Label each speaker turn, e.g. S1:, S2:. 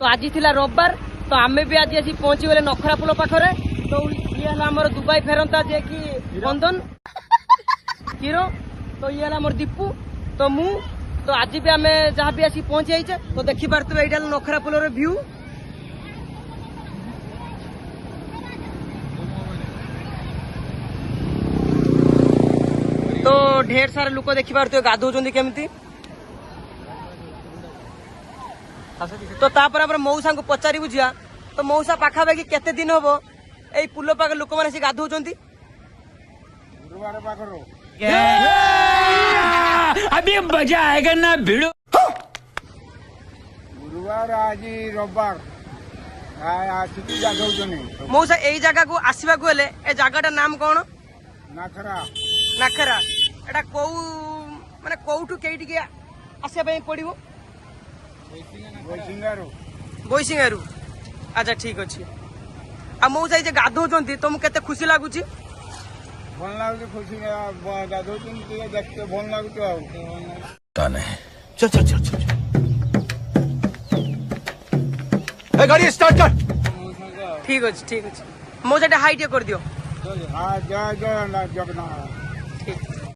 S1: तो आज थिला रविवार तो आमे भी आज आसी पहुंची गले नखरा पुल पाखरे। तो ये हला हमर दुबई फेरंता जे कि बंधन हीरो। तो ये हला हमर दीपू तो मु तो आज भी आमे जहाँ भी आसी पहुंची जाइछे। तो देखि पारतबे एटा नखरा पुलर व्यू। तो ढेर सारा लोक देखि पारतबे गाधौचंदी केमती। तो तापर मौसा को पचारि बुझिया। तो मौसा पाखापाखि केते दिन हम यही पुल पाखे लोक मैंने गाधौचंदी।
S2: अभी मजा आएगा ना भिड़ो।
S3: गुरुवार आज रविवार
S1: मौसा यही जगह को आसवा को हेले ए जगह नाम कौन?
S3: नाखरा।
S1: नाखरा एटा कौ माने कौठु केठी के आसे पड़ो? बोईसिंगारू। अच्छा ठीक अच्छे। आ मौसा ये गाधौचंदी तुमको केते खुशी लगुच?
S3: भल लगुच खुशी गाधौचंदी देखते भल लगुच।
S2: चल चल चल चल गाड़ी स्टार्ट कर।
S1: ठीक अच्छे ठीक अच्छे। मौसा हाइट कर दियो।
S3: हाँ जय जय जगन्नाथ।